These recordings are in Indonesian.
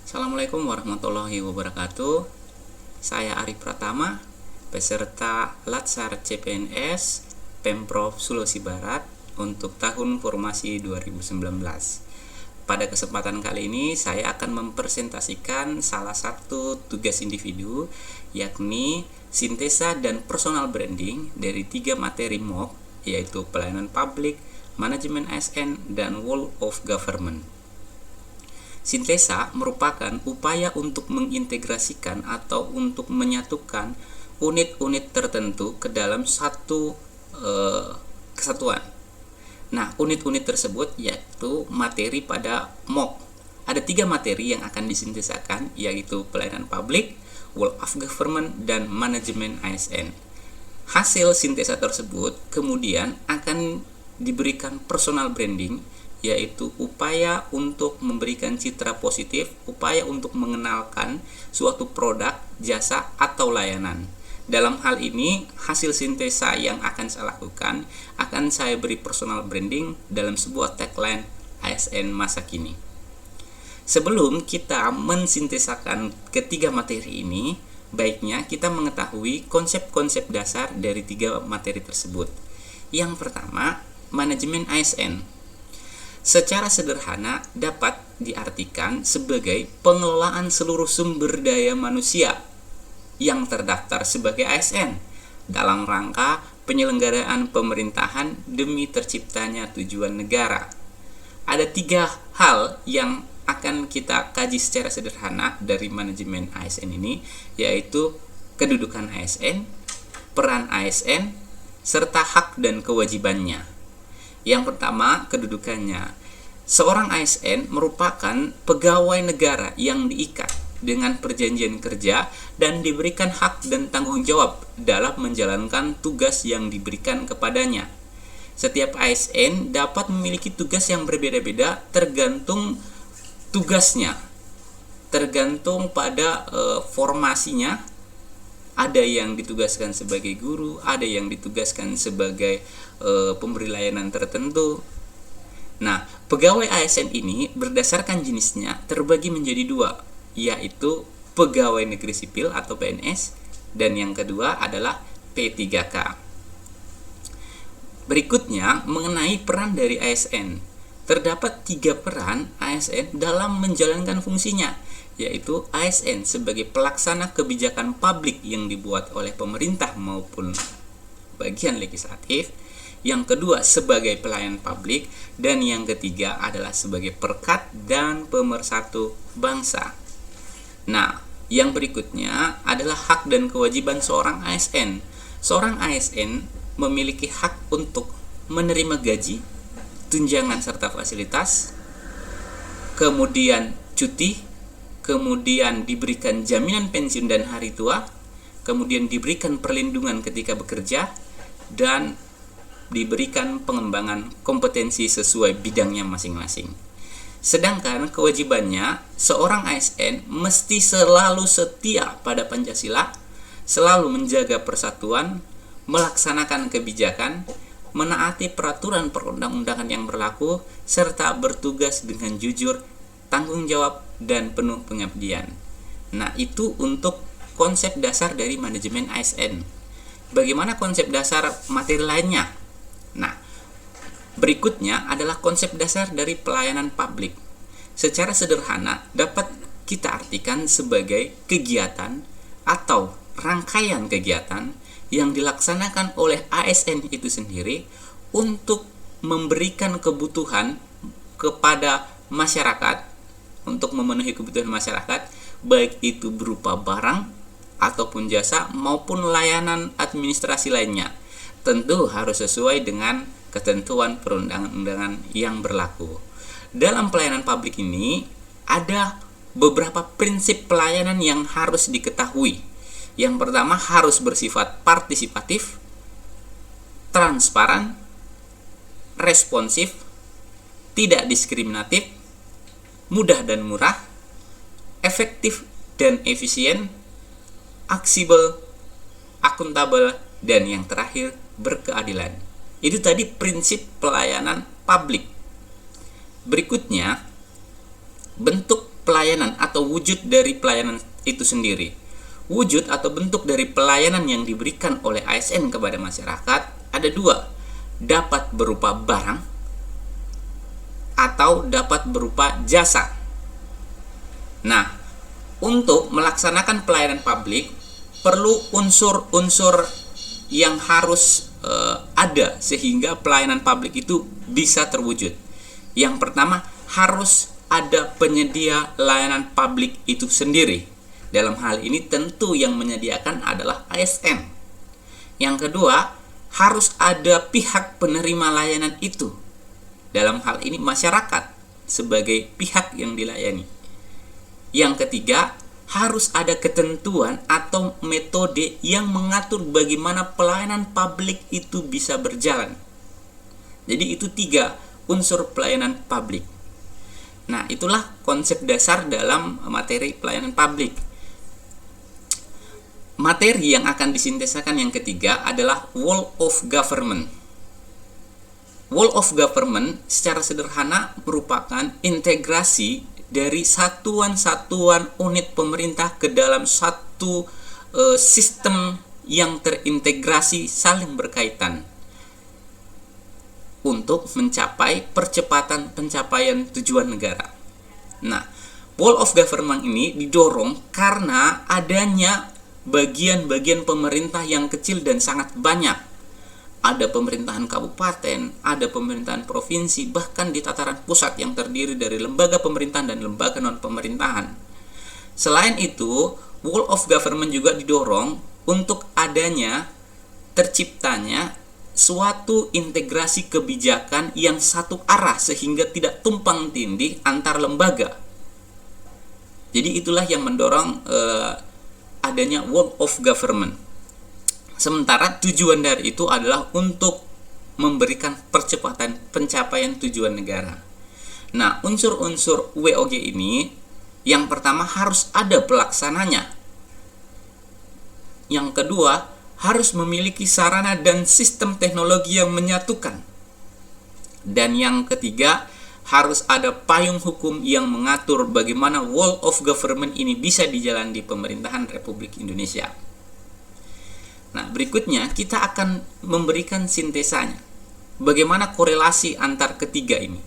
Assalamualaikum warahmatullahi wabarakatuh. Saya Arif Pratama, peserta Latsar CPNS Pemprov Sulawesi Barat untuk tahun formasi 2019. Pada kesempatan kali ini saya akan mempresentasikan salah satu tugas individu, yakni sintesa dan personal branding dari 3 materi MOOC, yaitu pelayanan publik, manajemen ASN, dan World of Government. Sintesa merupakan upaya untuk mengintegrasikan atau untuk menyatukan unit-unit tertentu ke dalam satu kesatuan. Nah, unit-unit tersebut yaitu materi pada MOOC. Ada 3 materi yang akan disintesakan, yaitu pelayanan publik, World of Government, dan manajemen ASN. Hasil sintesa tersebut kemudian akan diberikan personal branding, yaitu upaya untuk memberikan citra positif, upaya untuk mengenalkan suatu produk, jasa, atau layanan. Dalam hal ini, hasil sintesa yang akan saya lakukan akan saya beri personal branding dalam sebuah tagline ASN masa kini. Sebelum kita mensintesakan ketiga materi ini, baiknya kita mengetahui konsep-konsep dasar dari 3 materi tersebut. Yang pertama, manajemen ASN. Secara sederhana dapat diartikan sebagai pengelolaan seluruh sumber daya manusia yang terdaftar sebagai ASN dalam rangka penyelenggaraan pemerintahan demi terciptanya tujuan negara. Ada 3 hal yang akan kita kaji secara sederhana dari manajemen ASN ini, yaitu kedudukan ASN, peran ASN, serta hak dan kewajibannya. Yang pertama, kedudukannya. Seorang ASN merupakan pegawai negara yang diikat dengan perjanjian kerja dan diberikan hak dan tanggung jawab dalam menjalankan tugas yang diberikan kepadanya. Setiap ASN dapat memiliki tugas yang berbeda-beda tergantung tugasnya, tergantung pada formasinya. Ada yang ditugaskan sebagai guru, ada yang ditugaskan sebagai pemberi layanan tertentu. Nah, pegawai ASN ini berdasarkan jenisnya terbagi menjadi 2, yaitu pegawai negeri sipil atau PNS, dan yang kedua adalah P3K. Berikutnya, mengenai peran dari ASN. Terdapat 3 peran ASN dalam menjalankan fungsinya, yaitu ASN sebagai pelaksana kebijakan publik yang dibuat oleh pemerintah maupun bagian legislatif, yang kedua sebagai pelayan publik, dan yang ketiga adalah sebagai perekat dan pemersatu bangsa. Nah, yang berikutnya adalah hak dan kewajiban seorang ASN. Seorang ASN memiliki hak untuk menerima gaji, tunjangan serta fasilitas, kemudian cuti, kemudian diberikan jaminan pensiun dan hari tua, kemudian diberikan perlindungan ketika bekerja, dan diberikan pengembangan kompetensi sesuai bidangnya masing-masing. Sedangkan kewajibannya, seorang ASN mesti selalu setia pada Pancasila, selalu menjaga persatuan, melaksanakan kebijakan, menaati peraturan perundang-undangan yang berlaku, serta bertugas dengan jujur, tanggung jawab, dan penuh pengabdian. Nah, itu untuk konsep dasar dari manajemen ASN. Bagaimana konsep dasar materi lainnya? Nah, berikutnya adalah konsep dasar dari pelayanan publik. Secara sederhana dapat kita artikan sebagai kegiatan atau rangkaian kegiatan yang dilaksanakan oleh ASN itu sendiri untuk memberikan kebutuhan kepada masyarakat, untuk memenuhi kebutuhan masyarakat, baik itu berupa barang ataupun jasa maupun layanan administrasi lainnya. Tentu harus sesuai dengan ketentuan perundang-undangan yang berlaku. Dalam pelayanan publik ini ada beberapa prinsip pelayanan yang harus diketahui. Yang pertama, harus bersifat partisipatif, transparan, responsif, tidak diskriminatif, mudah dan murah, efektif dan efisien, aksibel, akuntabel, dan yang terakhir berkeadilan. Itu tadi prinsip pelayanan publik. Berikutnya, bentuk pelayanan atau wujud dari pelayanan itu sendiri. Wujud atau bentuk dari pelayanan yang diberikan oleh ASN kepada masyarakat ada dua, dapat berupa barang atau dapat berupa jasa. Nah, untuk melaksanakan pelayanan publik perlu unsur-unsur yang harus ada sehingga pelayanan publik itu bisa terwujud. Yang pertama, harus ada penyedia layanan publik itu sendiri. Dalam hal ini tentu yang menyediakan adalah ASN. Yang kedua, harus ada pihak penerima layanan itu. Dalam hal ini masyarakat sebagai pihak yang dilayani. Yang ketiga, harus ada ketentuan atau metode yang mengatur bagaimana pelayanan publik itu bisa berjalan. Jadi itu 3 unsur pelayanan publik. Nah, itulah konsep dasar dalam materi pelayanan publik. Materi yang akan disintesakan yang ketiga adalah Whole of Government. Whole of Government secara sederhana merupakan integrasi dari satuan-satuan unit pemerintah ke dalam satu sistem yang terintegrasi saling berkaitan untuk mencapai percepatan pencapaian tujuan negara. Nah, Whole of Government ini didorong karena adanya bagian-bagian pemerintah yang kecil dan sangat banyak. Ada pemerintahan kabupaten, ada pemerintahan provinsi, bahkan di tataran pusat yang terdiri dari lembaga pemerintahan dan lembaga non-pemerintahan. Selain itu, Whole of Government juga didorong untuk adanya terciptanya suatu integrasi kebijakan yang satu arah sehingga tidak tumpang tindih antar lembaga. Jadi itulah yang mendorong adanya Whole of Government. Sementara tujuan dari itu adalah untuk memberikan percepatan pencapaian tujuan negara. Nah, unsur-unsur WOG ini yang pertama harus ada pelaksananya. Yang kedua, harus memiliki sarana dan sistem teknologi yang menyatukan. Dan yang ketiga, harus ada payung hukum yang mengatur bagaimana Whole of Government ini bisa dijalani di pemerintahan Republik Indonesia. Nah, berikutnya kita akan memberikan sintesanya. Bagaimana korelasi antar ketiga ini?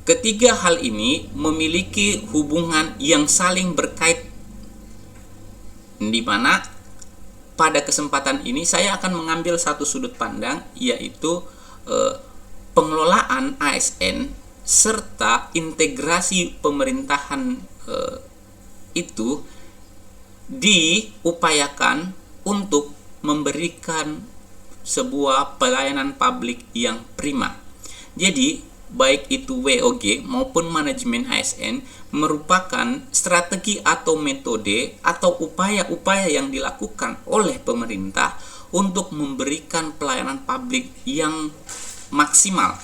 Ketiga hal ini memiliki hubungan yang saling berkait, di mana pada kesempatan ini saya akan mengambil satu sudut pandang, yaitu pengelolaan ASN serta integrasi pemerintahan itu diupayakan untuk memberikan sebuah pelayanan publik yang prima. Jadi baik itu WOG maupun manajemen ASN merupakan strategi atau metode atau upaya-upaya yang dilakukan oleh pemerintah untuk memberikan pelayanan publik yang maksimal.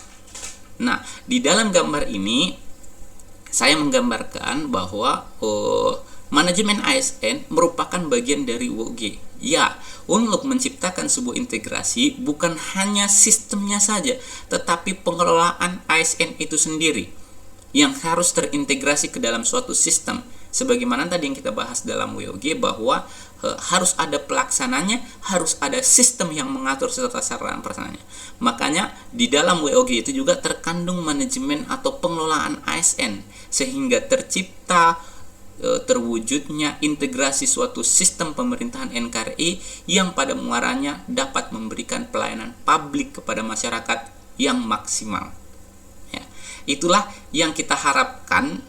Nah, di dalam gambar ini saya menggambarkan bahwa manajemen ASN merupakan bagian dari WOG. Ya, untuk menciptakan sebuah integrasi bukan hanya sistemnya saja, tetapi pengelolaan ASN itu sendiri yang harus terintegrasi ke dalam suatu sistem. Sebagaimana tadi yang kita bahas dalam WOG bahwa harus ada pelaksananya, harus ada sistem yang mengatur serta sarana pelaksanaannya. Makanya di dalam WOG itu juga terkandung manajemen atau pengelolaan ASN sehingga tercipta terwujudnya integrasi suatu sistem pemerintahan NKRI yang pada muaranya dapat memberikan pelayanan publik kepada masyarakat yang maksimal. Ya, itulah yang kita harapkan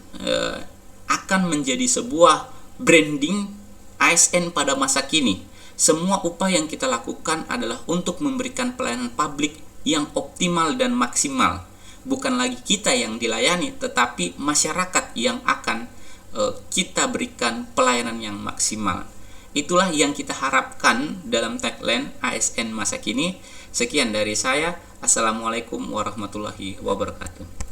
akan menjadi sebuah branding ASN pada masa kini. Semua upaya yang kita lakukan adalah untuk memberikan pelayanan publik yang optimal dan maksimal. Bukan lagi kita yang dilayani, tetapi masyarakat yang akan kita berikan pelayanan yang maksimal. Itulah yang kita harapkan dalam tagline ASN masa kini. Sekian dari saya. Assalamualaikum warahmatullahi wabarakatuh.